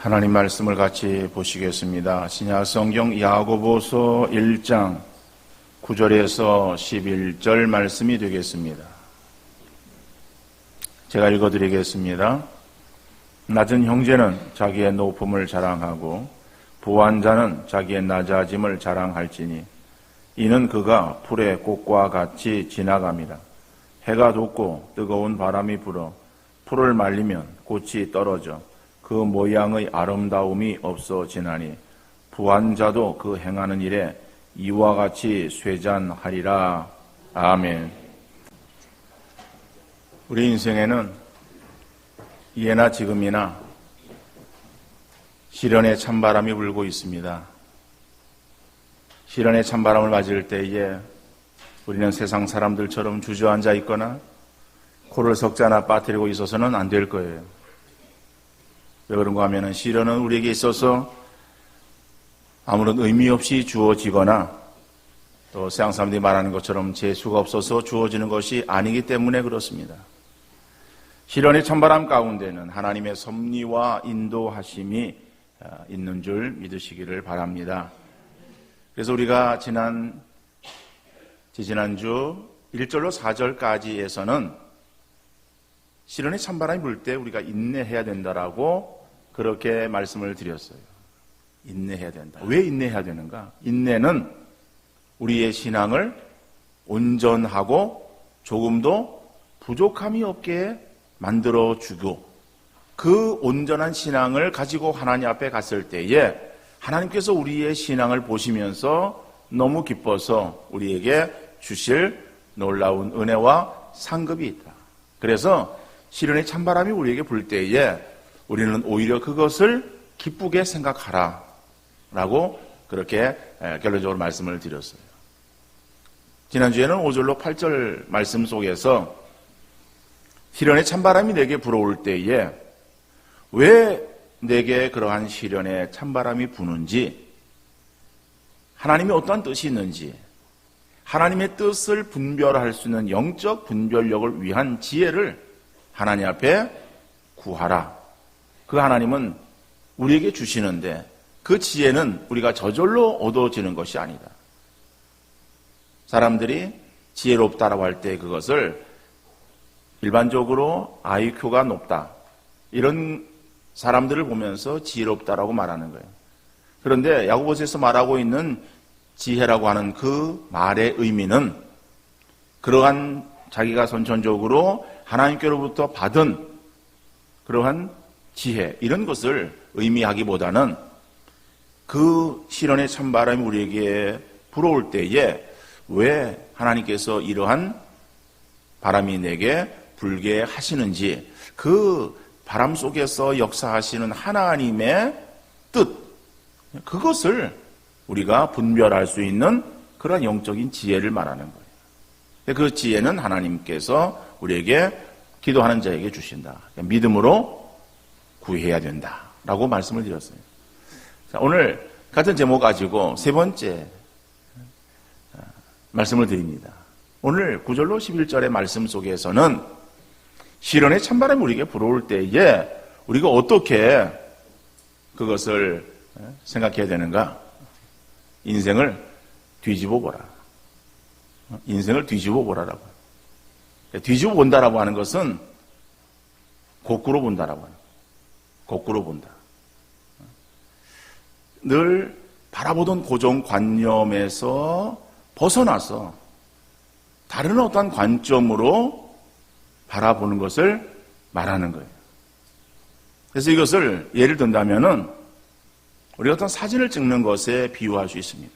하나님 말씀을 같이 보시겠습니다. 신약 성경 야고보서 1장 9절에서 11절 말씀이 되겠습니다. 제가 읽어드리겠습니다. 낮은 형제는 자기의 높음을 자랑하고 부한 자는 자기의 낮아짐을 자랑할지니 이는 그가 풀의 꽃과 같이 지나갑니다. 해가 돋고 뜨거운 바람이 불어 풀을 말리면 꽃이 떨어져 그 모양의 아름다움이 없어지나니 부한 자도 그 행하는 일에 이와 같이 쇠잔하리라. 아멘. 우리 인생에는 예나 지금이나 시련의 찬바람이 불고 있습니다. 시련의 찬바람을 맞을 때에 우리는 세상 사람들처럼 주저앉아 있거나 코를 석자나 빠뜨리고 있어서는 안 될 거예요. 왜 그런가 하면 시련은 우리에게 있어서 아무런 의미 없이 주어지거나 또 세상 사람들이 말하는 것처럼 재수가 없어서 주어지는 것이 아니기 때문에 그렇습니다. 시련의 찬바람 가운데는 하나님의 섭리와 인도하심이 있는 줄 믿으시기를 바랍니다. 그래서 우리가 지지난주 1절로 4절까지에서는 시련의 찬바람이 불 때 우리가 인내해야 된다라고 그렇게 말씀을 드렸어요. 인내해야 된다. 왜 인내해야 되는가? 인내는 우리의 신앙을 온전하고 조금도 부족함이 없게 만들어주고 그 온전한 신앙을 가지고 하나님 앞에 갔을 때에 하나님께서 우리의 신앙을 보시면서 너무 기뻐서 우리에게 주실 놀라운 은혜와 상급이 있다. 그래서 시련의 찬바람이 우리에게 불 때에 우리는 오히려 그것을 기쁘게 생각하라 라고 그렇게 결론적으로 말씀을 드렸어요. 지난주에는 5절로 8절 말씀 속에서 시련의 찬바람이 내게 불어올 때에 왜 내게 그러한 시련의 찬바람이 부는지, 하나님이 어떠한 뜻이 있는지, 하나님의 뜻을 분별할 수 있는 영적 분별력을 위한 지혜를 하나님 앞에 구하라. 그 하나님은 우리에게 주시는데 그 지혜는 우리가 저절로 얻어지는 것이 아니다. 사람들이 지혜롭다라고 할 때 그것을 일반적으로 IQ가 높다, 이런 사람들을 보면서 지혜롭다라고 말하는 거예요. 그런데 야고보서에서 말하고 있는 지혜라고 하는 그 말의 의미는 그러한 자기가 선천적으로 하나님께로부터 받은 그러한 지혜, 이런 것을 의미하기보다는 그 시련의 찬바람이 우리에게 불어올 때에 왜 하나님께서 이러한 바람이 내게 불게 하시는지, 그 바람 속에서 역사하시는 하나님의 뜻, 그것을 우리가 분별할 수 있는 그런 영적인 지혜를 말하는 거예요. 그 지혜는 하나님께서 우리에게 기도하는 자에게 주신다. 믿음으로 구해야 된다라고 말씀을 드렸어요. 자, 오늘 같은 제목 가지고 세 번째 말씀을 드립니다. 오늘 9절로 11절의 말씀 속에서는 시련의 찬바람이 우리에게 불어올 때에 우리가 어떻게 그것을 생각해야 되는가? 인생을 뒤집어 보라. 인생을 뒤집어 보라라고. 뒤집어 본다라고 하는 것은 거꾸로 본다라고 하는 거예요. 거꾸로 본다. 늘 바라보던 고정관념에서 벗어나서 다른 어떤 관점으로 바라보는 것을 말하는 거예요. 그래서 이것을 예를 든다면은 우리가 어떤 사진을 찍는 것에 비유할 수 있습니다.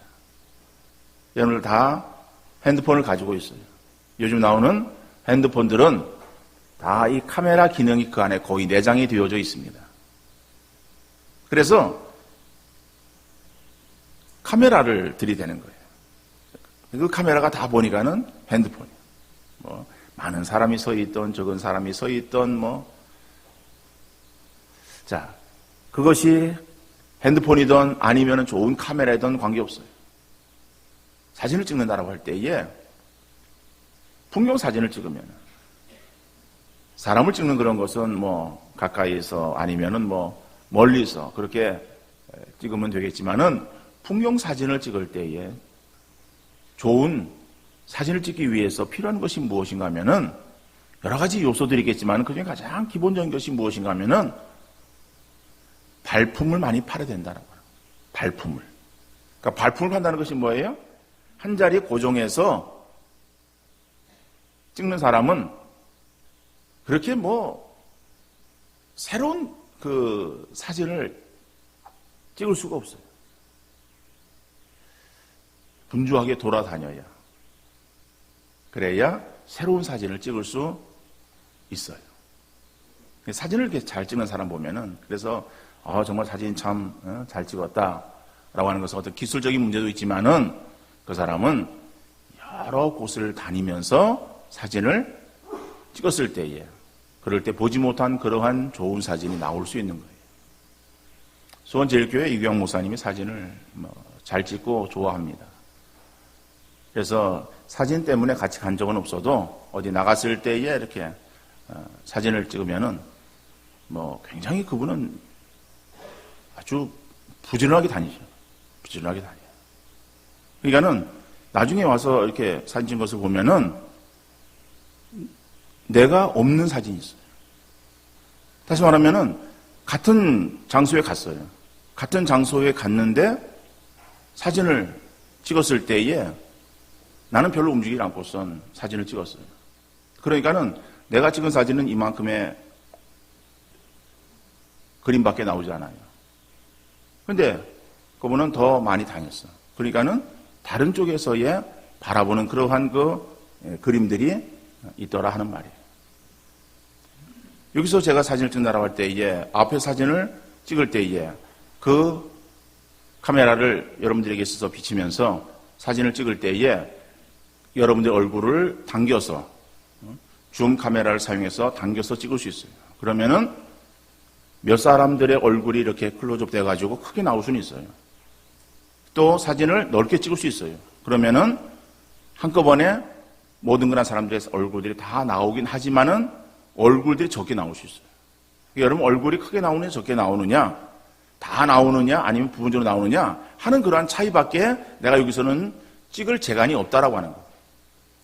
여러분들 다 핸드폰을 가지고 있어요. 요즘 나오는 핸드폰들은 다 이 카메라 기능이 그 안에 거의 내장이 되어져 있습니다. 그래서 카메라를 들이대는 거예요. 그 카메라가 다 보니까는 핸드폰이에요. 많은 사람이 서 있던, 적은 사람이 서 있던, 자, 그것이 핸드폰이든 아니면 좋은 카메라이든 관계없어요. 사진을 찍는다라고 할 때에 풍경 사진을 찍으면 사람을 찍는 그런 것은 가까이서 아니면은 멀리서 그렇게 찍으면 되겠지만은 풍경 사진을 찍을 때에 좋은 사진을 찍기 위해서 필요한 것이 무엇인가 하면은 여러 가지 요소들이 있겠지만 그중에 가장 기본적인 것이 무엇인가 하면은 발품을 많이 팔아야 된다는 거예요. 발품을. 그러니까 발품을 판다는 것이 뭐예요? 한 자리에 고정해서 찍는 사람은 그렇게 새로운 그 사진을 찍을 수가 없어요. 분주하게 돌아다녀야. 그래야 새로운 사진을 찍을 수 있어요. 사진을 이렇게 잘 찍는 사람 보면은 그래서 정말 사진 참 잘 찍었다라고 하는 것은 어떤 기술적인 문제도 있지만은 그 사람은 여러 곳을 다니면서 사진을 찍었을 때에 그럴 때 보지 못한 그러한 좋은 사진이 나올 수 있는 거예요. 수원제일교회 이규영 목사님이 사진을 잘 찍고 좋아합니다. 그래서 사진 때문에 같이 간 적은 없어도 어디 나갔을 때에 이렇게 사진을 찍으면은 굉장히 그분은 아주 부지런하게 다니죠. 부지런하게 다녀요. 그러니까는 나중에 와서 이렇게 사진 찍은 것을 보면은 내가 없는 사진이 있어요. 다시 말하면은 같은 장소에 갔어요. 같은 장소에 갔는데 사진을 찍었을 때에 나는 별로 움직이지 않고선 사진을 찍었어요. 그러니까는 내가 찍은 사진은 이만큼의 그림밖에 나오지 않아요. 근데 그분은 더 많이 다녔어. 그러니까는 다른 쪽에서의 바라보는 그러한 그림들이 있더라 하는 말이에요. 여기서 제가 사진을 찍는다고 할 때에 앞에 사진을 찍을 때에 그 카메라를 여러분들에게 있어서 비치면서 사진을 찍을 때에 여러분들 얼굴을 당겨서 줌 카메라를 사용해서 당겨서 찍을 수 있어요. 그러면은 몇 사람들의 얼굴이 이렇게 클로즈업 돼가지고 크게 나올 수는 있어요. 또 사진을 넓게 찍을 수 있어요. 그러면은 한꺼번에 모든 그런 사람들의 얼굴들이 다 나오긴 하지만은 얼굴들이 적게 나올 수 있어요. 여러분 얼굴이 크게 나오느냐 적게 나오느냐 다 나오느냐 아니면 부분적으로 나오느냐 하는 그러한 차이밖에 내가 여기서는 찍을 재간이 없다라고 하는 거예요.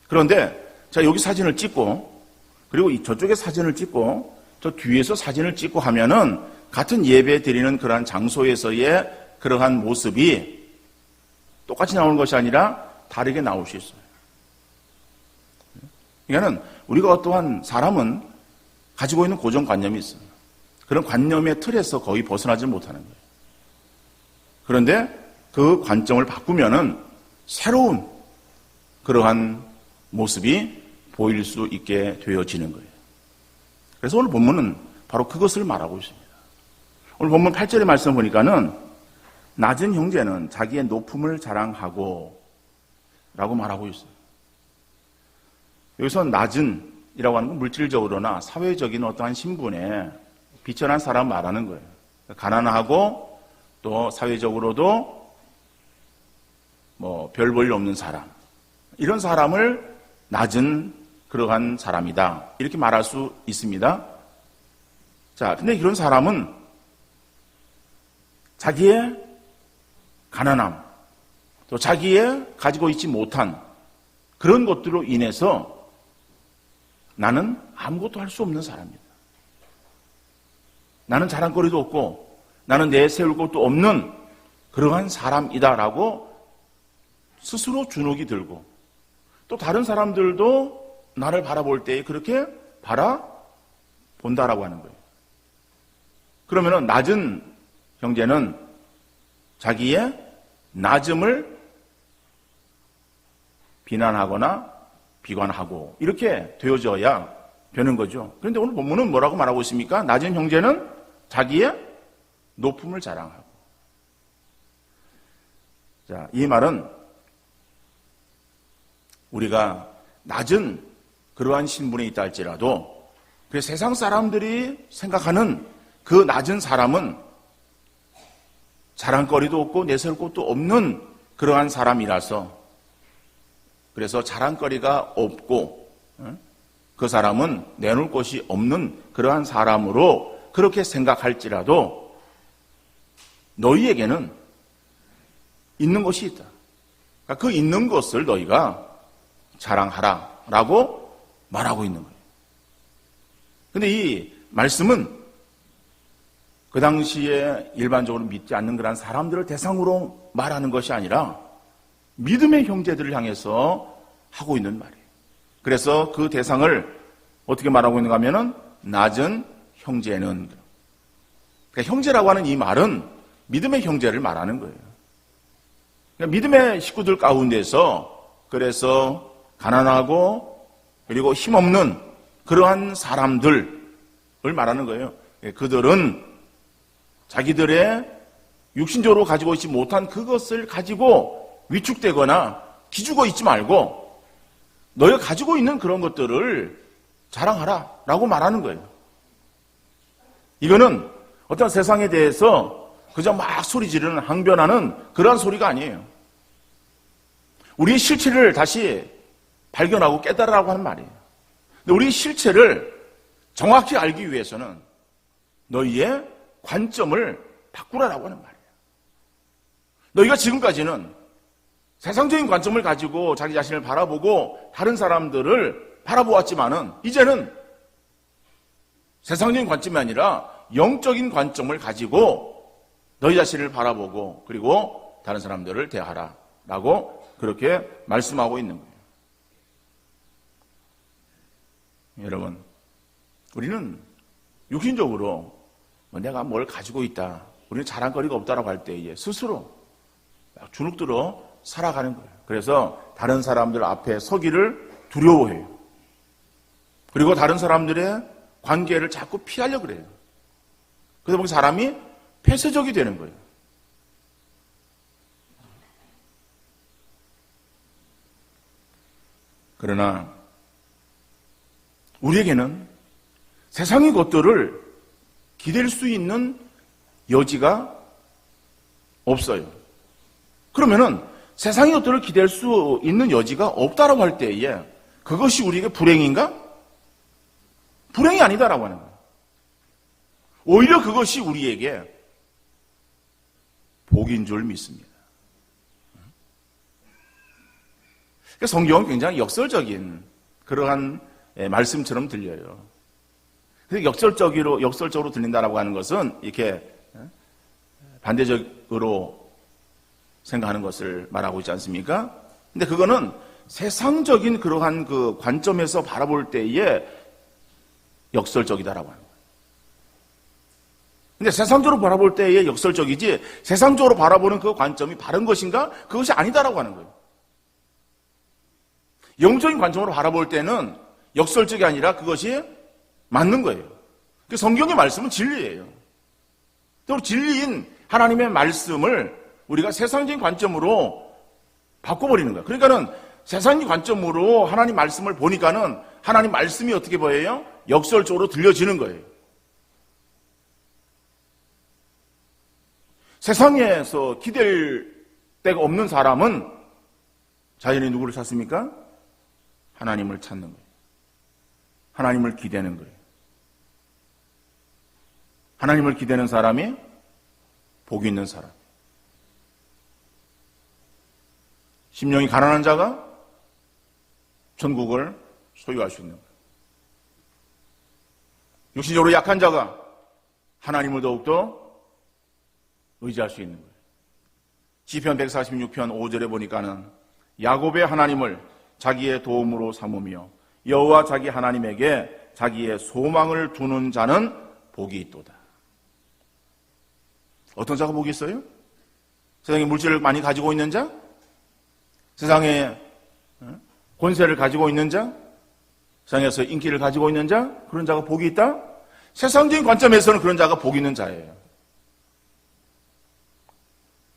그런데 자 여기 사진을 찍고 그리고 저쪽에 사진을 찍고 저 뒤에서 사진을 찍고 하면은 같은 예배 드리는 그러한 장소에서의 그러한 모습이 똑같이 나오는 것이 아니라 다르게 나올 수 있어요. 그러니까는 우리가 어떠한 사람은 가지고 있는 고정관념이 있어요. 그런 관념의 틀에서 거의 벗어나지 못하는 거예요. 그런데 그 관점을 바꾸면은 새로운 그러한 모습이 보일 수 있게 되어지는 거예요. 그래서 오늘 본문은 바로 그것을 말하고 있습니다. 오늘 본문 8절의 말씀 보니까는 낮은 형제는 자기의 높음을 자랑하고 라고 말하고 있어요. 여기서 낮은이라고 하는 건 물질적으로나 사회적인 어떠한 신분에 비천한 사람 말하는 거예요. 가난하고 또 사회적으로도 별 볼일 없는 사람. 이런 사람을 낮은 그러한 사람이다. 이렇게 말할 수 있습니다. 자, 근데 이런 사람은 자기의 가난함, 또 자기의 가지고 있지 못한 그런 것들로 인해서 나는 아무것도 할 수 없는 사람이다. 나는 자랑거리도 없고 나는 내세울 것도 없는 그러한 사람이다라고 스스로 주눅이 들고 또 다른 사람들도 나를 바라볼 때 그렇게 바라본다라고 하는 거예요. 그러면은 낮은 형제는 자기의 낮음을 비난하거나 비관하고 이렇게 되어져야 되는 거죠. 그런데 오늘 본문은 뭐라고 말하고 있습니까? 낮은 형제는 자기의 높음을 자랑하고. 자, 이 말은 우리가 낮은 그러한 신분에 있다 할지라도 그 세상 사람들이 생각하는 그 낮은 사람은 자랑거리도 없고 내세울 것도 없는 그러한 사람이라서 그래서 자랑거리가 없고 그 사람은 내놓을 것이 없는 그러한 사람으로 그렇게 생각할지라도 너희에게는 있는 것이 있다. 그러니까 그 있는 것을 너희가 자랑하라라고 말하고 있는 거예요. 근데 이 말씀은 그 당시에 일반적으로 믿지 않는 그런 사람들을 대상으로 말하는 것이 아니라 믿음의 형제들을 향해서 하고 있는 말이에요. 그래서 그 대상을 어떻게 말하고 있는가 하면은 낮은 형제는, 그러니까 형제라고 하는 이 말은 믿음의 형제를 말하는 거예요. 그러니까 믿음의 식구들 가운데서 그래서 가난하고 그리고 힘없는 그러한 사람들을 말하는 거예요. 그들은 자기들의 육신적으로 가지고 있지 못한 그것을 가지고 위축되거나 기죽어 있지 말고 너희가 가지고 있는 그런 것들을 자랑하라 라고 말하는 거예요. 이거는 어떤 세상에 대해서 그저 막 소리 지르는 항변하는 그러한 소리가 아니에요. 우리의 실체를 다시 발견하고 깨달으라고 하는 말이에요. 근데 우리의 실체를 정확히 알기 위해서는 너희의 관점을 바꾸라라고 하는 말이에요. 너희가 지금까지는 세상적인 관점을 가지고 자기 자신을 바라보고 다른 사람들을 바라보았지만은 이제는 세상적인 관점이 아니라 영적인 관점을 가지고 너희 자신을 바라보고 그리고 다른 사람들을 대하라라고 그렇게 말씀하고 있는 거예요. 여러분, 우리는 육신적으로 내가 뭘 가지고 있다, 우리는 자랑거리가 없다라고 할 때에 스스로 주눅들어 살아가는 거예요. 그래서 다른 사람들 앞에 서기를 두려워해요. 그리고 다른 사람들의 관계를 자꾸 피하려고 그래요. 그러다 보니 사람이 폐쇄적이 되는 거예요. 그러나 우리에게는 세상의 것들을 기댈 수 있는 여지가 없어요. 그러면은 세상의 것들을 기댈 수 있는 여지가 없다라고 할 때에 그것이 우리에게 불행인가? 불행이 아니다라고 하는 거예요. 오히려 그것이 우리에게 복인 줄 믿습니다. 그러니까 성경은 굉장히 역설적인 그러한 말씀처럼 들려요. 그래서 역설적으로 들린다라고 하는 것은 이렇게 반대적으로 생각하는 것을 말하고 있지 않습니까? 근데 그거는 세상적인 그러한 그 관점에서 바라볼 때에 역설적이다라고 하는 거예요. 근데 세상적으로 바라볼 때에 역설적이지 세상적으로 바라보는 그 관점이 바른 것인가? 그것이 아니다라고 하는 거예요. 영적인 관점으로 바라볼 때는 역설적이 아니라 그것이 맞는 거예요. 성경의 말씀은 진리예요. 또 진리인 하나님의 말씀을 우리가 세상적인 관점으로 바꿔버리는 거예요. 그러니까는 세상적인 관점으로 하나님 말씀을 보니까는 하나님 말씀이 어떻게 보여요? 역설적으로 들려지는 거예요. 세상에서 기댈 데가 없는 사람은 자연히 누구를 찾습니까? 하나님을 찾는 거예요. 하나님을 기대는 거예요. 하나님을 기대는 사람이 복이 있는 사람. 심령이 가난한 자가 천국을 소유할 수 있는 거예요. 육신적으로 약한 자가 하나님을 더욱더 의지할 수 있는 거예요. 시편 146편 5절에 보니까는 야곱의 하나님을 자기의 도움으로 삼으며 여호와 자기 하나님에게 자기의 소망을 두는 자는 복이 있도다. 어떤 자가 복이 있어요? 세상에 물질을 많이 가지고 있는 자? 세상에 권세를 가지고 있는 자? 세상에서 인기를 가지고 있는 자? 그런 자가 복이 있다? 세상적인 관점에서는 그런 자가 복이 있는 자예요.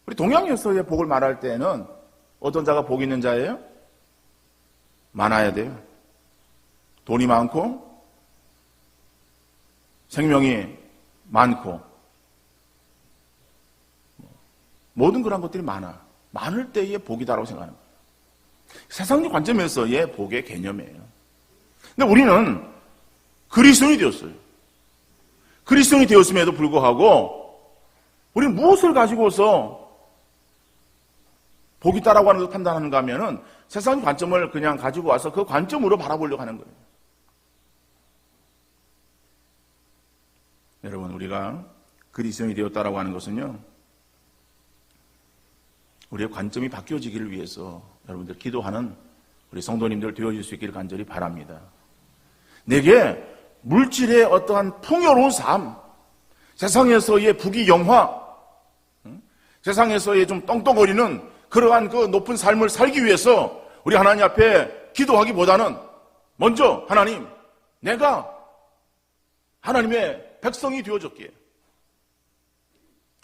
우리 동양에서의 복을 말할 때는 어떤 자가 복이 있는 자예요? 많아야 돼요. 돈이 많고 생명이 많고 모든 그런 것들이 많을 때의 복이다라고 생각하는 거예요. 세상적 관점에서의 복의 개념이에요. 근데 우리는 그리스도인이 되었어요. 그리스도인이 되었음에도 불구하고 우리는 무엇을 가지고서 복이 있다라고 하는 것을 판단하는가 하면은 세상 관점을 그냥 가지고 와서 그 관점으로 바라보려고 하는 거예요. 여러분, 우리가 그리스도인이 되었다라고 하는 것은요, 우리의 관점이 바뀌어지기를 위해서 여러분들 기도하는 우리 성도님들 되어질 수 있기를 간절히 바랍니다. 내게 물질의 어떠한 풍요로운 삶, 세상에서의 부귀영화, 세상에서의 좀 떵떵거리는 그러한 그 높은 삶을 살기 위해서 우리 하나님 앞에 기도하기보다는 먼저 하나님, 내가 하나님의 백성이 되어졌기에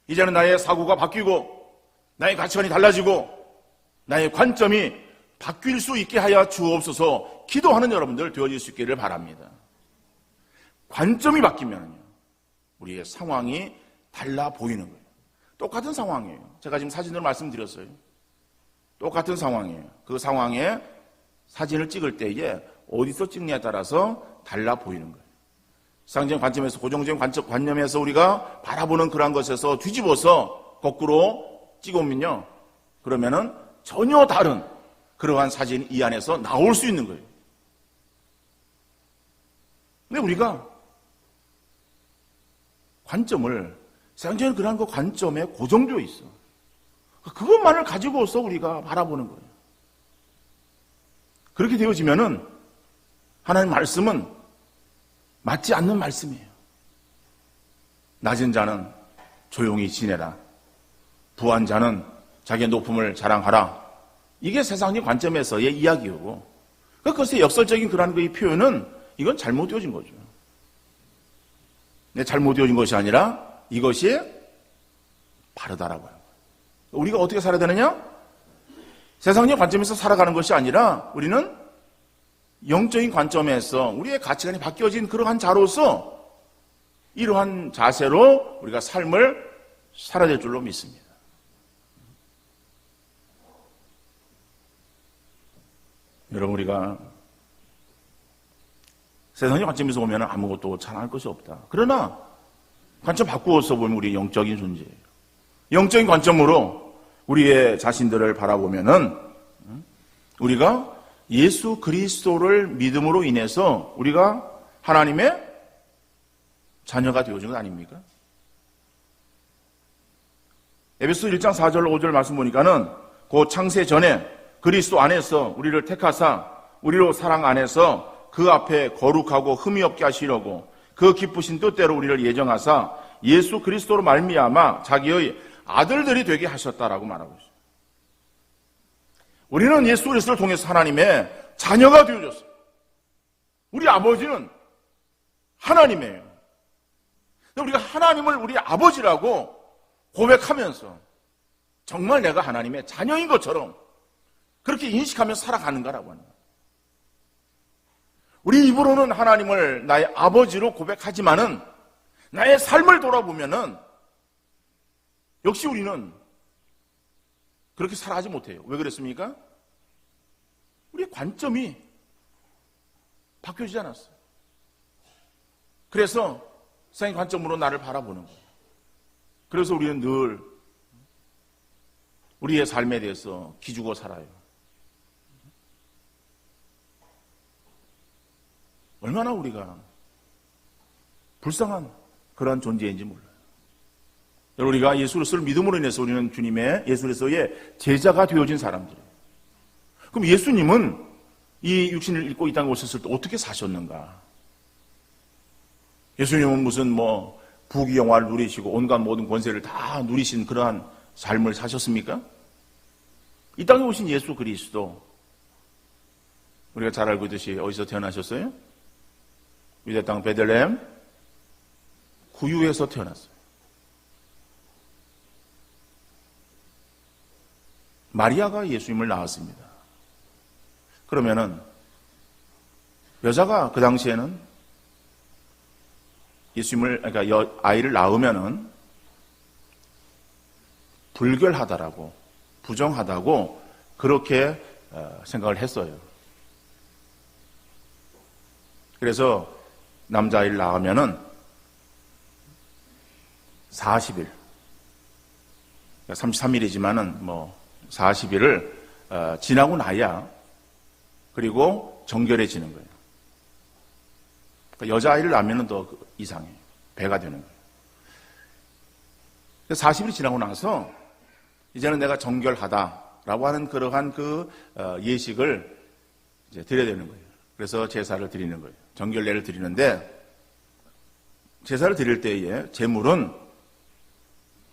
이제는 나의 사고가 바뀌고 나의 가치관이 달라지고 나의 관점이 바뀔 수 있게 하여 주옵소서. 기도하는 여러분들 되어질 수 있기를 바랍니다. 관점이 바뀌면요, 우리의 상황이 달라 보이는 거예요. 똑같은 상황이에요. 제가 지금 사진으로 말씀드렸어요. 똑같은 상황이에요. 그 상황에 사진을 찍을 때에 어디서 찍느냐에 따라서 달라 보이는 거예요. 상징 관점에서, 고정적인 관념에서 우리가 바라보는 그러한 것에서 뒤집어서 거꾸로 찍어오면요, 그러면은 전혀 다른 그러한 사진이 이 안에서 나올 수 있는 거예요. 근데 우리가 관점을, 세상적인 그러한 그 관점에 고정되어 있어. 그것만을 가지고서 우리가 바라보는 거예요. 그렇게 되어지면은 하나님 말씀은 맞지 않는 말씀이에요. 낮은 자는 조용히 지내라. 부한 자는 자기의 높음을 자랑하라. 이게 세상의 관점에서의 이야기이고, 그것의 역설적인 그러한 그 표현은 이건 잘못되어진 거죠. 잘못되어진 것이 아니라 이것이 바르다라고 하는 거예요. 우리가 어떻게 살아야 되느냐? 세상의 관점에서 살아가는 것이 아니라 우리는 영적인 관점에서 우리의 가치관이 바뀌어진 그러한 자로서 이러한 자세로 우리가 삶을 살아야 될 줄로 믿습니다. 여러분, 우리가 세상의 관점에서 보면 아무것도 자랑할 것이 없다. 그러나 관점 바꾸어서 보면 우리 영적인 존재예요. 영적인 관점으로 우리의 자신들을 바라보면은 우리가 예수 그리스도를 믿음으로 인해서 우리가 하나님의 자녀가 되어진 것 아닙니까? 에베소 1장 4절 5절 말씀 보니까는 그 창세 전에 그리스도 안에서 우리를 택하사 우리로 사랑 안에서 그 앞에 거룩하고 흠이 없게 하시려고 그 기쁘신 뜻대로 우리를 예정하사 예수 그리스도로 말미암아 자기의 아들들이 되게 하셨다라고 말하고 있어요. 우리는 예수 그리스도를 통해서 하나님의 자녀가 되어졌어요. 우리 아버지는 하나님이에요. 우리가 하나님을 우리 아버지라고 고백하면서 정말 내가 하나님의 자녀인 것처럼 그렇게 인식하면서 살아가는가라고 하는 거예요. 우리 입으로는 하나님을 나의 아버지로 고백하지만은 나의 삶을 돌아보면은 역시 우리는 그렇게 살아가지 못해요. 왜 그랬습니까? 우리의 관점이 바뀌어지지 않았어요. 그래서 세상의 관점으로 나를 바라보는 거예요. 그래서 우리는 늘 우리의 삶에 대해서 기죽어 살아요. 얼마나 우리가 불쌍한 그러한 존재인지 몰라요. 우리가 예수 그리스도를 믿음으로 인해서 우리는 주님의 예수 그리스도의 제자가 되어진 사람들이에요. 그럼 예수님은 이 육신을 입고 이 땅에 오셨을 때 어떻게 사셨는가? 예수님은 무슨 부귀영화를 누리시고 온갖 모든 권세를 다 누리신 그러한 삶을 사셨습니까? 이 땅에 오신 예수 그리스도, 우리가 잘 알고 있듯이 어디서 태어나셨어요? 유대 땅 베들레헴 구유에서 태어났어요. 마리아가 예수님을 낳았습니다. 그러면은 여자가 그 당시에는 예수님을, 그러니까 아이를 낳으면은 불결하다라고, 부정하다고 그렇게 생각을 했어요. 그래서 남자아이를 낳으면은 40일 33일이지만은 뭐 40일을 지나고 나야 그리고 정결해지는 거예요. 그러니까 여자아이를 낳으면 더 이상해요. 배가 되는 거예요. 40일이 지나고 나서 이제는 내가 정결하다라고 하는 그러한 그 예식을 이제 드려야 되는 거예요. 그래서 제사를 드리는 거예요. 정결례를 드리는데 제사를 드릴 때에 제물은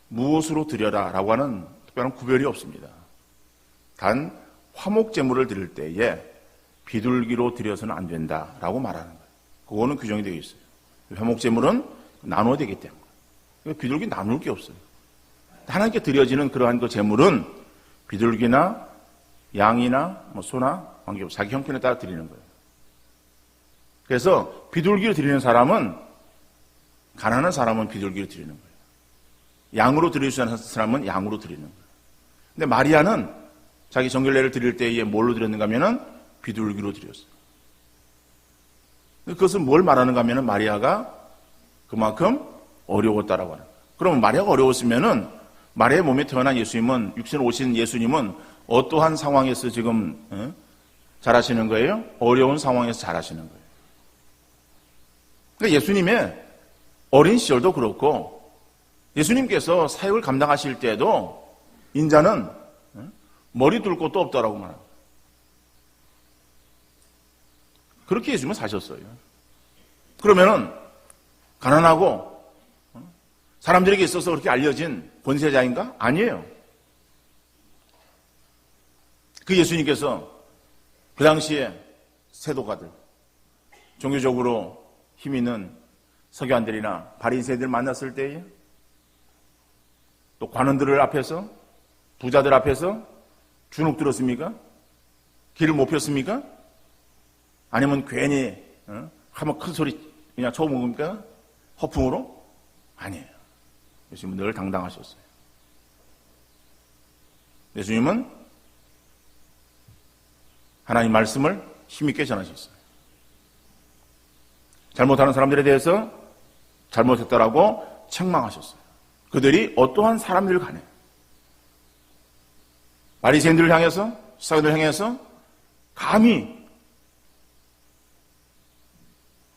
무엇으로 드려라라고 하는 특별한 구별이 없습니다. 단 화목 제물을 드릴 때에 비둘기로 드려서는 안 된다라고 말하는 거예요. 그거는 규정이 되어 있어요. 화목 제물은 나눠야 되기 때문에. 비둘기 나눌 게 없어요. 하나님께 드려지는 그러한 그 제물은 비둘기나 양이나 뭐 소나 관계없이 자기 형편에 따라 드리는 거예요. 그래서 비둘기를 드리는 사람은 가난한 사람은 비둘기를 드리는 거예요. 양으로 드릴 수 있는 사람은 양으로 드리는 거예요. 근데 마리아는 자기 정결례를 드릴 때에 뭘로 드렸는가 하면은 비둘기로 드렸어요. 그것은 뭘 말하는가 하면은 마리아가 그만큼 어려웠다라고 하는 거예요. 그러면 마리아가 어려웠으면은 마리아의 몸에 태어난 예수님은, 육신으로 오신 예수님은 어떠한 상황에서 지금 잘하시는 거예요? 어려운 상황에서 잘하시는 거예요. 그러니까 예수님의 어린 시절도 그렇고 예수님께서 사역을 감당하실 때도 인자는 머리 둘 곳도 없다라고 말합니다. 그렇게 예수님은 사셨어요. 그러면은 가난하고 사람들에게 있어서 그렇게 알려진 권세자인가? 아니에요. 그 예수님께서 그 당시에 세도가들, 종교적으로 힘 있는 서기관들이나 바리새인들 만났을 때에 또 관원들 앞에서, 부자들 앞에서 주눅 들었습니까? 길을 못 폈습니까? 아니면 괜히 한번 큰 소리 그냥 쳐먹습니까? 허풍으로? 아니에요. 예수님은 늘 당당하셨어요. 예수님은 하나님 말씀을 힘있게 전하셨어요. 잘못하는 사람들에 대해서 잘못했다라고 책망하셨어요. 그들이 어떠한 사람들을 간에 바리새인들을 향해서, 사도들을 향해서 감히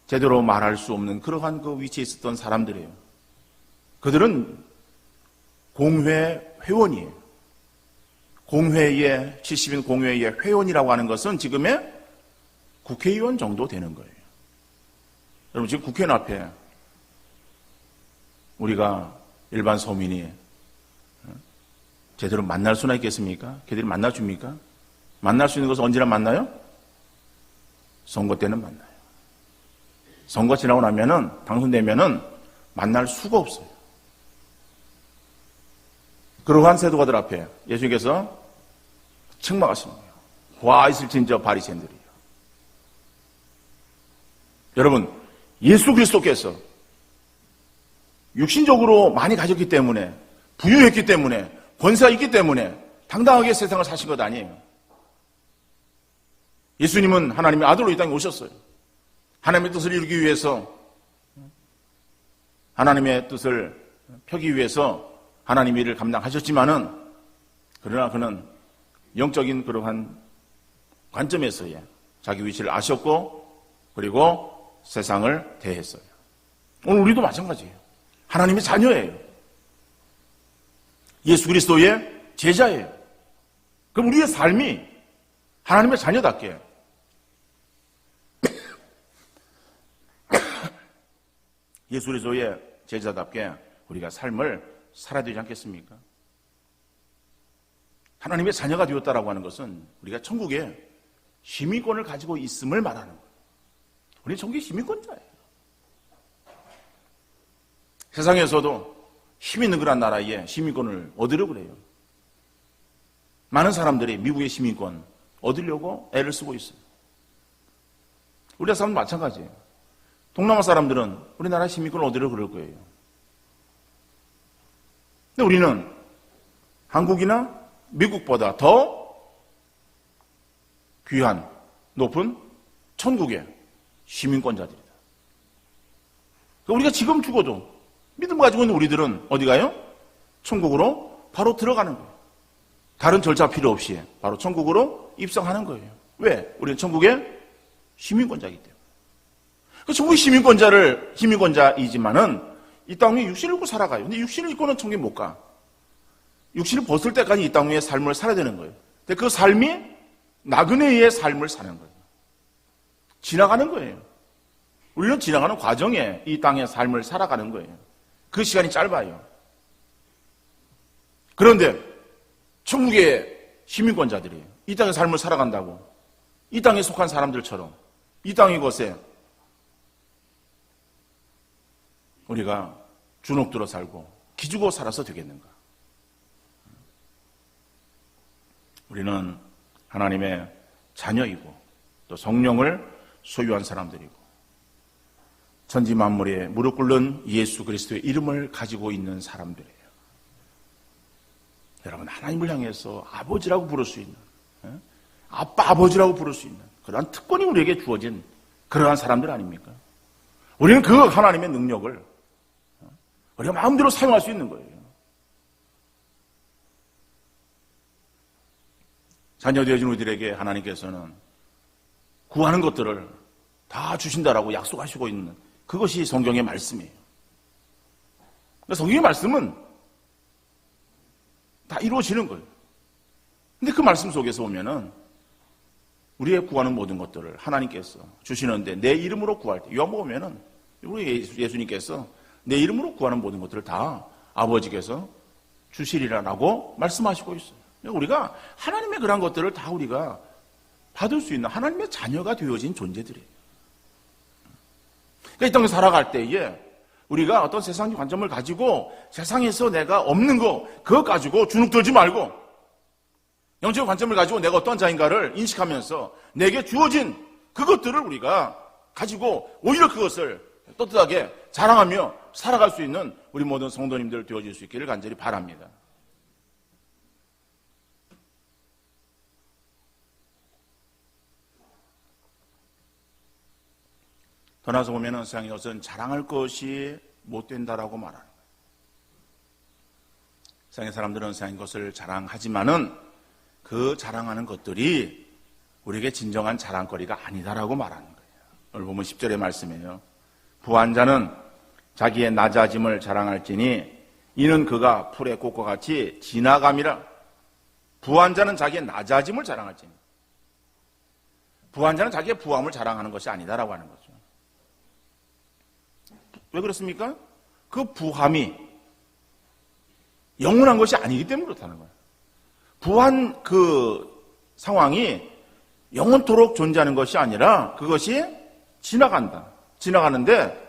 제대로 말할 수 없는 그러한 그 위치에 있었던 사람들이에요. 그들은 공회 회원이에요. 공회의 70인 공회의 회원이라고 하는 것은 지금의 국회의원 정도 되는 거예요. 여러분 지금 국회의원 앞에 우리가 일반 서민이 제대로 만날 수나 있겠습니까? 걔들이 만나줍니까? 만날 수 있는 것은 언제나 만나요? 선거 때는 만나요. 선거 지나고 나면은 당선되면은 만날 수가 없어요. 그러한 세도가들 앞에 예수님께서 책망하시는 거예요. 와 있을진저 바리새인들이요. 여러분 예수 그리스도께서 육신적으로 많이 가졌기 때문에 부유했기 때문에 권세가 있기 때문에 당당하게 세상을 사신 것 아니에요. 예수님은 하나님의 아들로 이 땅에 오셨어요. 하나님의 뜻을 이루기 위해서 하나님의 뜻을 펴기 위해서 하나님의 일을 감당하셨지만은 그러나 그는 영적인 그러한 관점에서의 자기 위치를 아셨고 그리고 세상을 대했어요. 오늘 우리도 마찬가지예요. 하나님의 자녀예요. 예수 그리스도의 제자예요. 그럼 우리의 삶이 하나님의 자녀답게 예수 그리스도의 제자답게 우리가 삶을 살아야 되지 않겠습니까? 하나님의 자녀가 되었다라고 하는 것은 우리가 천국에 시민권을 가지고 있음을 말하는 거예요. 우리는 천국의 시민권자예요. 세상에서도 힘 있는 그런 나라에 시민권을 얻으려고 그래요. 많은 사람들이 미국의 시민권 얻으려고 애를 쓰고 있어요. 우리나라 사람도 마찬가지예요. 동남아 사람들은 우리나라 시민권을 얻으려고 그럴 거예요. 근데 우리는 한국이나 미국보다 더 귀한, 높은 천국의 시민권자들이다. 우리가 지금 죽어도 믿음 가지고 있는 우리들은 어디 가요? 천국으로 바로 들어가는 거예요. 다른 절차 필요 없이 바로 천국으로 입성하는 거예요. 왜? 우리는 천국의 시민권자이기 때문에. 그 천국의 시민권자이지만은 이 땅 위에 육신을 입고 살아가요. 근데 육신을 입고는 천국에 못 가. 육신을 벗을 때까지 이 땅 위에 삶을 살아야 되는 거예요. 근데 그 삶이 나그네의 삶을 사는 거예요. 지나가는 거예요. 우리는 지나가는 과정에 이 땅의 삶을 살아가는 거예요. 그 시간이 짧아요. 그런데 천국의 시민권자들이 이 땅의 삶을 살아간다고 이 땅에 속한 사람들처럼 이 땅의 것에 우리가 주눅들어 살고 기죽어 살아서 되겠는가? 우리는 하나님의 자녀이고 또 성령을 소유한 사람들이고 천지 만물에 무릎 꿇는 예수 그리스도의 이름을 가지고 있는 사람들이에요. 여러분, 하나님을 향해서 아버지라고 부를 수 있는, 아빠 아버지라고 부를 수 있는 그러한 특권이 우리에게 주어진 그러한 사람들 아닙니까? 우리는 그 하나님의 능력을 우리가 마음대로 사용할 수 있는 거예요. 자녀 되어진 우리들에게 하나님께서는 구하는 것들을 다 주신다라고 약속하시고 있는 그것이 성경의 말씀이에요. 그러니까 성경의 말씀은 다 이루어지는 거예요. 근데 그 말씀 속에서 보면은 우리의 구하는 모든 것들을 하나님께서 주시는데 내 이름으로 구할 때 요한복음 보면은 우리 예수님께서 내 이름으로 구하는 모든 것들을 다 아버지께서 주시리라고 말씀하시고 있어요. 우리가 하나님의 그런 것들을 다 우리가 받을 수 있는 하나님의 자녀가 되어진 존재들이에요. 그러니까 이 땅에 살아갈 때에 우리가 어떤 세상적 관점을 가지고 세상에서 내가 없는 거 그거 가지고 주눅들지 말고 영적 관점을 가지고 내가 어떤 자인가를 인식하면서 내게 주어진 그것들을 우리가 가지고 오히려 그것을 떳떳하게 자랑하며 살아갈 수 있는 우리 모든 성도님들 되어질 수 있기를 간절히 바랍니다. 떠나서 보면 세상에 것은 자랑할 것이 못 된다라고 말하는 거예요. 세상의 사람들은 세상의 것을 자랑하지만은 그 자랑하는 것들이 우리에게 진정한 자랑거리가 아니다라고 말하는 거예요. 오늘 보면 10절의 말씀이에요. 부한 자는 자기의 낮아짐을 자랑할지니 이는 그가 풀의 꽃과 같이 지나감이라. 부한 자는 자기의 낮아짐을 자랑할지니. 부한 자는 자기의 부함을 자랑하는 것이 아니다라고 하는 거죠. 왜 그렇습니까? 그 부함이 영원한 것이 아니기 때문에 그렇다는 거예요. 부한 그 상황이 영원토록 존재하는 것이 아니라 그것이 지나간다. 지나가는데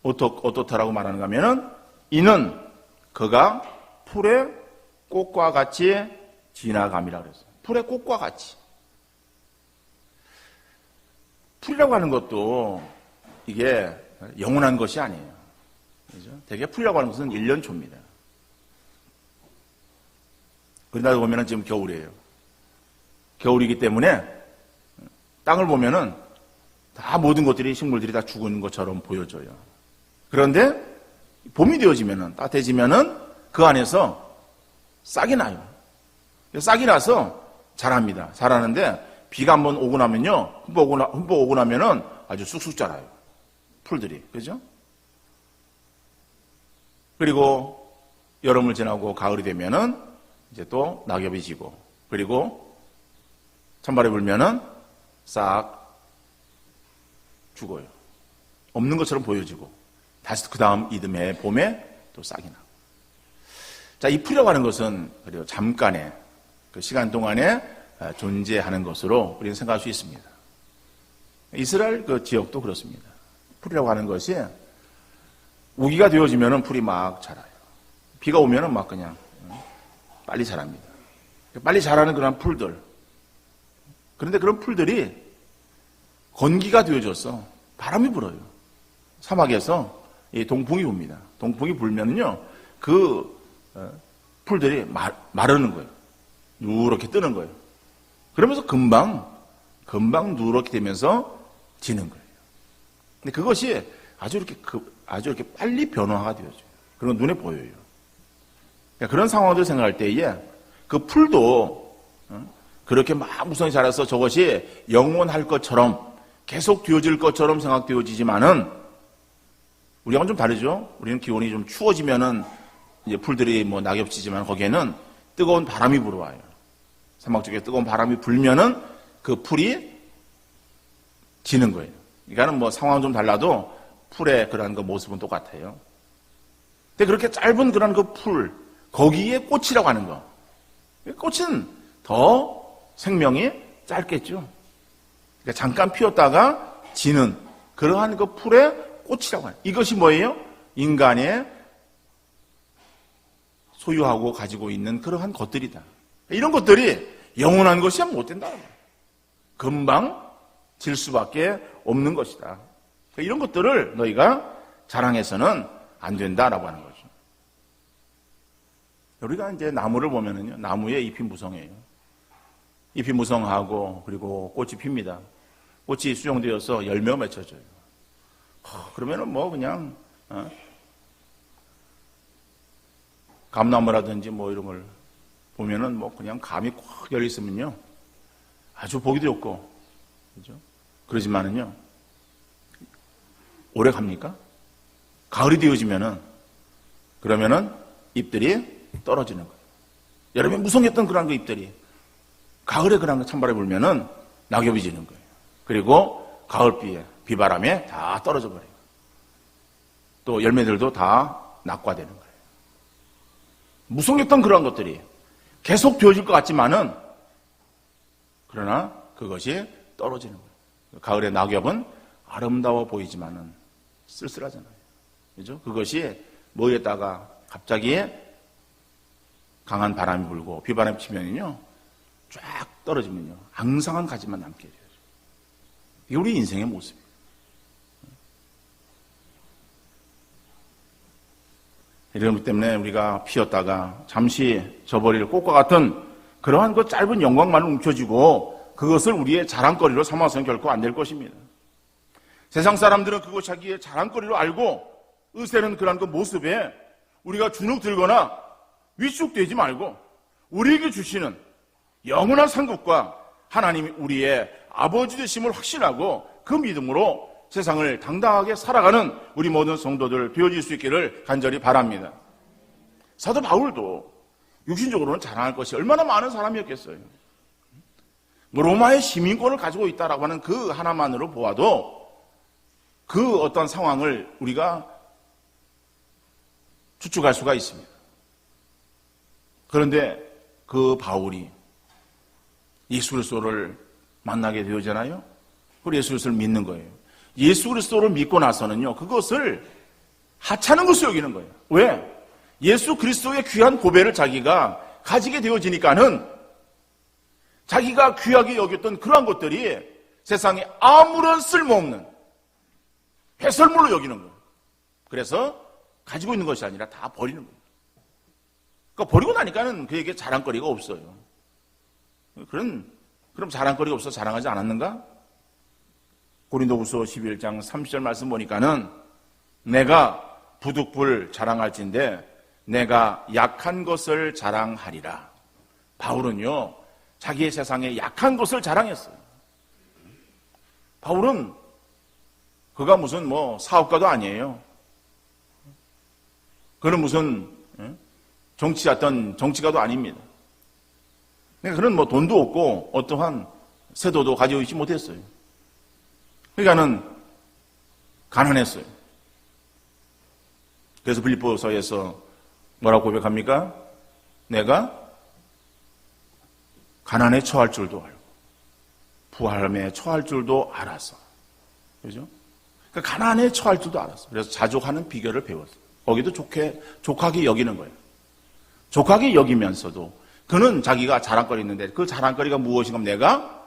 어떻다라고 말하는가 하면은 이는 그가 풀의 꽃과 같이 지나감이라 그랬어요. 풀의 꽃과 같이. 풀이라고 하는 것도 이게 영원한 것이 아니에요. 그죠? 대개 풀이라고 하는 것은 1년초입니다. 우리나라 보면은 지금 겨울이에요. 겨울이기 때문에 땅을 보면은 다 모든 것들이 식물들이 다 죽은 것처럼 보여져요. 그런데 봄이 되어지면은 따뜻해지면은 그 안에서 싹이 나요. 싹이 나서 자랍니다. 자라는데 비가 한번 오고 나면요, 흠뻑 오고 나면은 아주 쑥쑥 자라요. 풀들이, 그죠? 그리고 여름을 지나고 가을이 되면은 이제 또 낙엽이 지고, 그리고 찬바람이 불면은 싹 죽어요. 없는 것처럼 보여지고, 다시 그 다음 이듬해 봄에 또 싹이 나고. 자, 이 풀이라고 하는 것은 그리고 잠깐의 그 시간 동안에 존재하는 것으로 우리는 생각할 수 있습니다. 이스라엘 그 지역도 그렇습니다. 풀이라고 하는 것이 우기가 되어지면은 풀이 막 자라요. 비가 오면은 막 그냥 빨리 자랍니다. 빨리 자라는 그런 풀들. 그런데 그런 풀들이 건기가 되어져서 바람이 불어요. 사막에서 이 동풍이 붑니다. 동풍이 불면은요, 그 풀들이 마르는 거예요. 누렇게 뜨는 거예요. 그러면서 금방 누렇게 되면서 지는 거예요. 근데 그것이 아주 이렇게 빨리 변화가 되어져요. 그런 눈에 보여요. 그런 상황을 생각할 때에 그 풀도 그렇게 막 무성히 자라서 저것이 영원할 것처럼 계속 되어질 것처럼 생각되어지지만은 우리하고는 좀 다르죠. 우리는 기온이 좀 추워지면은 이제 풀들이 뭐 낙엽지지만 거기에는 뜨거운 바람이 불어와요. 사막 쪽에 뜨거운 바람이 불면은 그 풀이 지는 거예요. 그러니까는 뭐 상황은 좀 달라도 풀의 그런 그 모습은 똑같아요. 근데 그렇게 짧은 그런 그 풀, 거기에 꽃이라고 하는 거. 꽃은 더 생명이 짧겠죠. 그러니까 잠깐 피었다가 지는 그러한 그 풀의 꽃이라고 하는. 이것이 뭐예요? 인간의 소유하고 가지고 있는 그러한 것들이다. 이런 것들이 영원한 것이 못 된다. 금방 질 수밖에 없는 것이다. 이런 것들을 너희가 자랑해서는 안 된다라고 하는 거죠. 우리가 이제 나무를 보면은요, 나무의 잎이 무성해요. 잎이 무성하고 그리고 꽃이 핍니다. 꽃이 수정되어서 열매가 맺혀져요. 그러면은 뭐 그냥 감나무라든지 뭐 이런 걸 보면은 뭐 그냥 감이 꽉 열려 있으면요, 아주 보기도 좋고, 그죠? 그러지만은요, 오래 갑니까? 가을이 되어지면은 그러면은 잎들이 떨어지는 거예요. 여름에 무성했던 그런 그 잎들이 가을에 그런 거 찬바람이 불면은 낙엽이 지는 거예요. 그리고 가을비에 비바람에 다 떨어져 버려요. 또 열매들도 다 낙과되는 거예요. 무성했던 그런 것들이 계속 되어질 것 같지만은 그러나 그것이 떨어지는 거예요. 가을의 낙엽은 아름다워 보이지만은 쓸쓸하잖아요. 그죠? 그것이 머리에다가 갑자기 강한 바람이 불고 비바람이 치면요, 쫙 떨어지면요, 앙상한 가지만 남게 돼요. 이게 우리 인생의 모습이에요. 이런 것 때문에 우리가 피었다가 잠시 져버릴 꽃과 같은 그러한 그 짧은 영광만 움켜쥐고 그것을 우리의 자랑거리로 삼아서는 결코 안 될 것입니다. 세상 사람들은 그것 자기의 자랑거리로 알고 의세는 그런 그 모습에 우리가 주눅 들거나 위축되지 말고 우리에게 주시는 영원한 상급과 하나님이 우리의 아버지 되심을 확신하고 그 믿음으로 세상을 당당하게 살아가는 우리 모든 성도들 되어질 수 있기를 간절히 바랍니다. 사도 바울도 육신적으로는 자랑할 것이 얼마나 많은 사람이었겠어요. 로마의 시민권을 가지고 있다라고 하는 그 하나만으로 보아도 그 어떤 상황을 우리가 추측할 수가 있습니다. 그런데 그 바울이 예수 그리스도를 만나게 되었잖아요. 그리고 예수 그리스도를 믿는 거예요. 예수 그리스도를 믿고 나서는요, 그것을 하찮은 것으로 여기는 거예요. 왜? 예수 그리스도의 귀한 고배를 자기가 가지게 되어지니까는 자기가 귀하게 여겼던 그러한 것들이 세상에 아무런 쓸모없는 배설물로 여기는 거예요. 그래서 가지고 있는 것이 아니라 다 버리는 거예요. 그러니까 버리고 나니까는 그에게 자랑거리가 없어요. 그럼 자랑거리가 없어서 자랑하지 않았는가? 고린도후서 11장 30절 말씀 보니까는 내가 부득불 자랑할진대 내가 약한 것을 자랑하리라. 바울은요, 자기의 세상에 약한 것을 자랑했어요. 바울은 그가 무슨 뭐 사업가도 아니에요. 그는 무슨 정치가도 아닙니다. 그는 뭐 돈도 없고 어떠한 세도도 가지고 있지 못했어요. 그러니까는 가난했어요. 그래서 빌립보서에서 뭐라고 고백합니까? 내가 가난에 처할 줄도 알고 부활함에 처할 줄도 알았어. 그죠? 그러니까 가난에 처할 줄도 알았어. 그래서 자족하는 비결을 배웠어요. 거기도 족하게 여기는 거예요. 족하게 여기면서도 그는 자기가 자랑거리 있는데 그 자랑거리가 무엇인가 하면 내가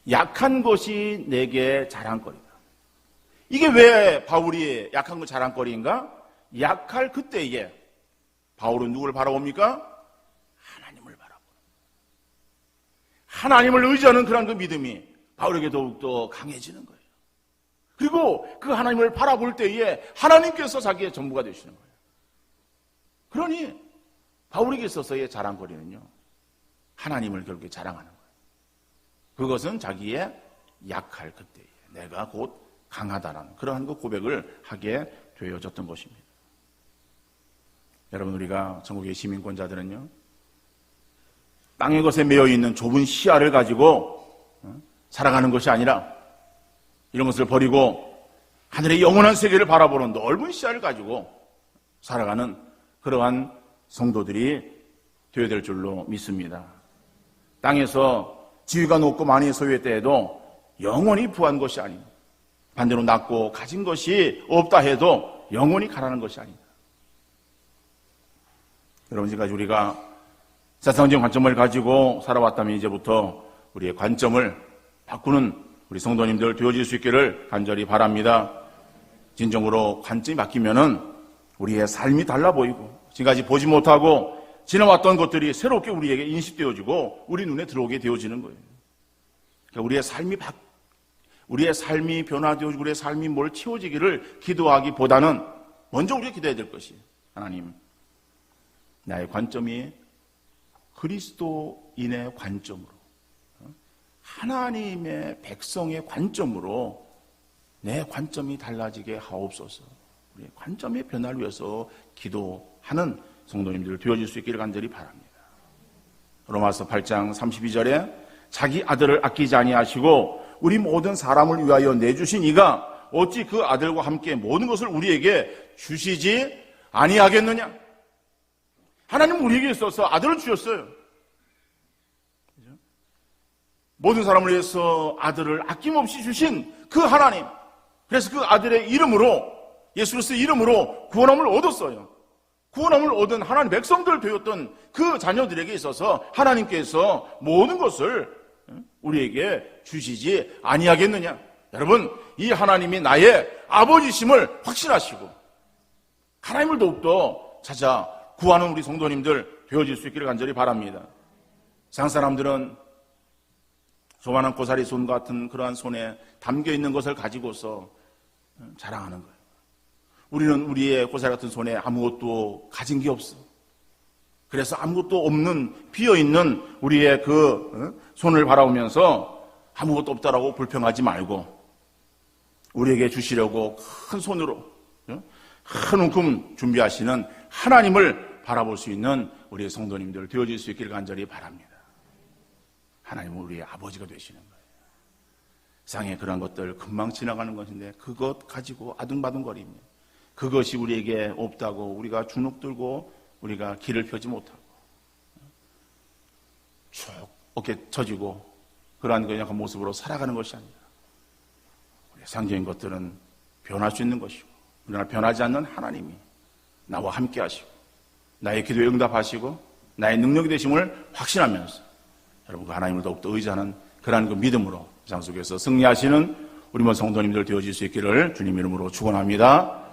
약한 것이 내게 자랑거리다. 이게 왜 바울이 약한 거 자랑거리인가? 약할 그때에 바울은 누구를 바라봅니까? 하나님을 바라보는. 하나님을 의지하는 그런 그 믿음이 바울에게 더욱더 강해지는 거예요. 그리고 그 하나님을 바라볼 때에 하나님께서 자기의 전부가 되시는 거예요. 그러니 바울에게 있어서의 자랑거리는요, 하나님을 결국에 자랑하는 거예요. 그것은 자기의 약할 그때에 내가 곧 강하다라는 그러한 그 고백을 하게 되어졌던 것입니다. 여러분, 우리가 전국의 시민권자들은요, 땅의 것에 매여 있는 좁은 시야를 가지고 살아가는 것이 아니라 이런 것을 버리고 하늘의 영원한 세계를 바라보는 넓은 시야를 가지고 살아가는 그러한 성도들이 되어야 될 줄로 믿습니다. 땅에서 지위가 높고 많이 소유했다 해도 영원히 부한 것이 아니다. 반대로 낮고 가진 것이 없다 해도 영원히 가라는 것이 아니다. 여러분, 지금까지 우리가 세상적인 관점을 가지고 살아왔다면 이제부터 우리의 관점을 바꾸는 우리 성도님들 되어질 수 있기를 간절히 바랍니다. 진정으로 관점이 바뀌면은 우리의 삶이 달라 보이고 지금까지 보지 못하고 지나왔던 것들이 새롭게 우리에게 인식되어지고 우리 눈에 들어오게 되어지는 거예요. 그러니까 우리의 삶이 변화되어지고 우리의 삶이 뭘 채워지기를 기도하기보다는 먼저 우리가 기도해야 될 것이, 하나님, 나의 관점이 그리스도인의 관점으로, 하나님의 백성의 관점으로 내 관점이 달라지게 하옵소서. 우리의 관점의 변화를 위해서 기도하는 성도님들 되어질 수 있기를 간절히 바랍니다. 로마서 8장 32절에 자기 아들을 아끼지 아니하시고 우리 모든 사람을 위하여 내주신 이가 어찌 그 아들과 함께 모든 것을 우리에게 주시지 아니하겠느냐. 하나님은 우리에게 있어서 아들을 주셨어요. 모든 사람을 위해서 아들을 아낌없이 주신 그 하나님, 그래서 그 아들의 이름으로, 예수 그리스도의 이름으로 구원함을 얻었어요. 구원함을 얻은 하나님 백성들 되었던 그 자녀들에게 있어서 하나님께서 모든 것을 우리에게 주시지 아니하겠느냐. 여러분, 이 하나님이 나의 아버지심을 확신하시고 하나님을 더욱더 찾아 구하는 우리 성도님들 되어질 수 있기를 간절히 바랍니다. 세상 사람들은 조만한 고사리 손 같은 그러한 손에 담겨있는 것을 가지고서 자랑하는 거예요. 우리는 우리의 고사리 같은 손에 아무것도 가진 게 없어. 그래서 아무것도 없는 비어있는 우리의 그 손을 바라보면서 아무것도 없다라고 불평하지 말고 우리에게 주시려고 큰 손으로 큰 움큼 준비하시는 하나님을 바라볼 수 있는 우리의 성도님들 되어질 수 있기를 간절히 바랍니다. 하나님은 우리의 아버지가 되시는 거예요. 세상에 그런 것들 금방 지나가는 것인데 그것 가지고 아둥바둥거리며 그것이 우리에게 없다고 우리가 주눅 들고 우리가 길을 펴지 못하고 쭉 어깨 젖이고 그러한 그냥 모습으로 살아가는 것이 아니라 우리의 상적인 것들은 변할 수 있는 것이고 그러나 변하지 않는 하나님이 나와 함께 하시고 나의 기도에 응답하시고 나의 능력이 되심을 확신하면서 여러분 그 하나님을 더욱더 의지하는 그러한 그 믿음으로 세상 속에서 승리하시는 우리 모든 성도님들 되어질 수 있기를 주님 이름으로 축원합니다.